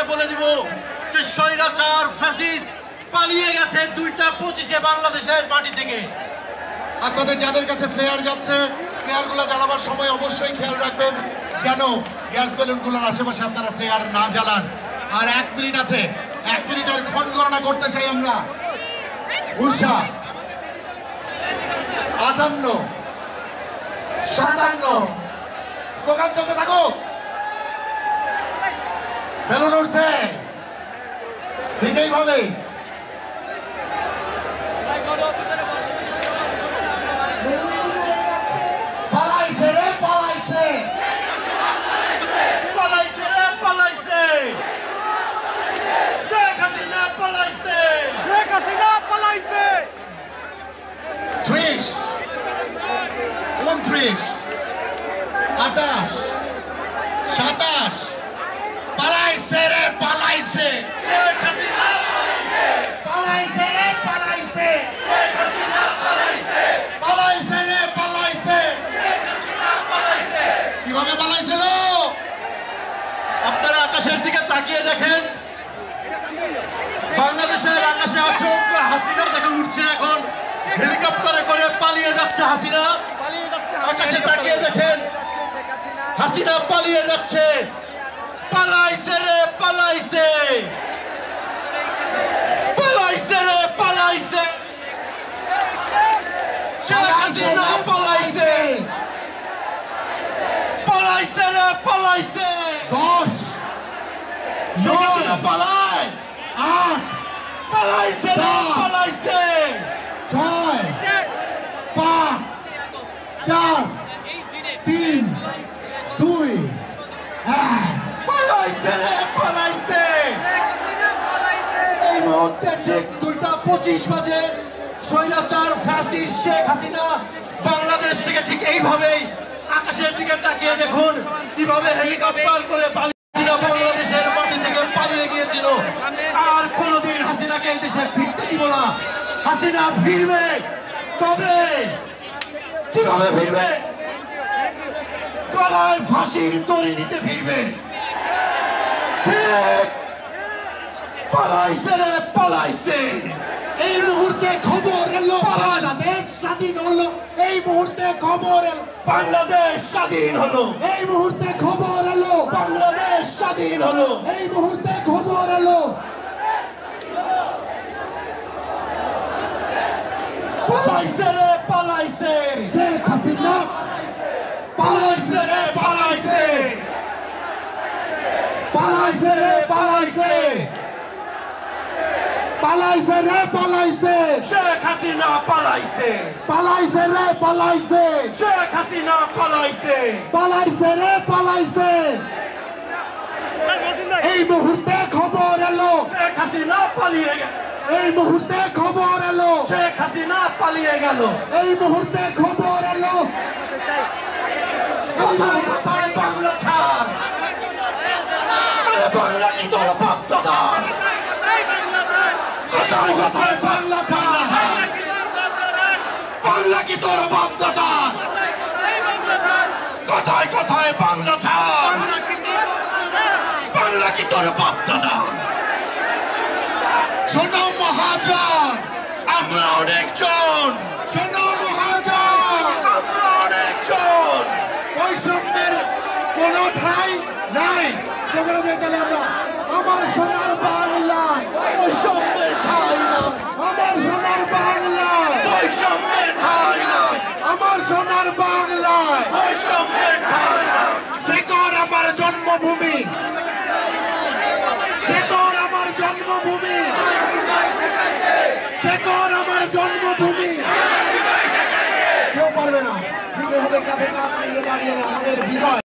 করে বলে দিব যে স্বৈরাচার ফ্যাসিস্ট পালিয়ে গেছে 2টা 25-এ বাংলাদেশের মাটি থেকে। আপনাদের যাদের কাছে ফ্লেয়ার যাচ্ছে, ফ্লেয়ারগুলো জ্বালাবার সময় অবশ্যই খেয়াল রাখবেন যেন গ্যাস বেলুনগুলোর আশেপাশে আপনারা ফ্লেয়ার না জ্বালান। আর 1 মিনিট আছে, 1 মিনিটের ক্ষণ গণনা করতে চাই আমরা। 59, 58, 57, স্লোগান চলতে থাকো। বেলুন উঠছে ঠিক এইভাবে। পালাইছে রে পালাইছে, পালাইছে রে পালাইছে, শেখ হাসিনা পালাইছে, শেখ হাসিনা পালাইছে। 30, 29, 28, 27, পালাইছে রে পালাইছে, শেখ হাসিনা পালাইছে, পালাইছে রে পালাইছে, শেখ হাসিনা পালাইছে, পালাইছে রে পালাইছে। শেখ হাসিনা পালাইছে। কিভাবে পালাইছিল? আপনারা আকাশের দিকে তাকিয়ে দেখেন, বাংলাদেশের আকাশে অসংখ্য হাসিনা দেখেন উঠছে, এখন হেলিকপ্টারে করে পালিয়ে যাচ্ছে হাসিনা। পালিয়ে যাচ্ছে আকাশে তাকিয়ে দেখেন, হাসিনা পালিয়ে যাচ্ছে। পালাইছে রে পালাইছে, পালাইছে রে পালাইছে, শেখ হাসিনা পালাইছে, পালাইছে রে পালাইছে। 10, শেখ হাসিনা পালায়, 8, পালাইছে রে পালাইছে, 6, 5, 4, 3, 2, 1। পালাইছে রে পালাইছে। এই মুহূর্তে ঠিক 2টা 25 বাজে স্বৈরাচার ফ্যাসিস্ট শেখ হাসিনা বাংলাদেশ থেকে ঠিক এইভাবেই আকাশের দিকে তাকিয়ে দেখুন কিভাবে হেলিকপ্টার করে পালিয়ে বাংলাদেশের মাটি থেকে পালিয়ে গিয়েছিল। আর কোনোদিন হাসিনাকে এই দেশে ফিরতে দিব না। হাসিনা ফিরবে, তবে কিভাবে ফিরবে? গলায় ফাঁসির দড়ি নিতে ফিরবে। ঠিক পালাইছে রে পালাইছে। এই মুহূর্তে খবর এলো বাংলাদেশ স্বাধীন হলো। এই মুহূর্তে খবর এলো বাংলাদেশ স্বাধীন হলো। এই মুহূর্তে খবর এলো বাংলাদেশ স্বাধীন হলো। এই মুহূর্তে খবর এলো। পালাইছে রে পালাইছে, শেখ হাসিনা পালাইছে রে পালাইছে, পালাইছে রে পালাইছে, পালাইছে রে পালাইছে, শেখ হাসিনা পালাইছে, পালাইছে রে পালাইছে, শেখ হাসিনা পালাইছে, পালাইছে রে পালাইছে। এই মুহূর্তে খবর এলো, শেখ হাসিনা পালিয়ে গেল, এই মুহূর্তে খবর এলো, শেখ হাসিনা পালিয়ে গেল। এই মুহূর্তে খবর এলো। কোথায় কোথায় বাংলা ছাড়, আরে বাংলা কি তোর বাপ দাদা? কোথায় কোথায় বাংলা ছাড়, বাংলা কি তোর বাপ দাদা? কোথায় কোথায় বাংলা ছাড়, বাংলা কি তোর বাপ দাদা? শোনো মহাজন, আমরা অনেকজন, শোনো মহাজন, আমরা অনেকজন। বৈষম্যের কোনো ঠাঁই নাই। সেখানে যাই তাহলে আমরা আমার সোনার বাংলায়, বৈষম্যের ঠাঁই নাই, আমার সোনার বাংলায়, বৈষম্যের ঠাঁই নাই, আমার সোনার বাংলায়। বৈষম্যের ঠাঁই নাই। শেখর আমার জন্মভূমি, শেখর আমার জন্মভূমি, শেখর আমার জন্মভূমি। কেউ পারবে না, ঠিক এভাবে কাঁধে কাঁধ মিলিয়ে দাঁড়িয়ে আমাদের বিজয়।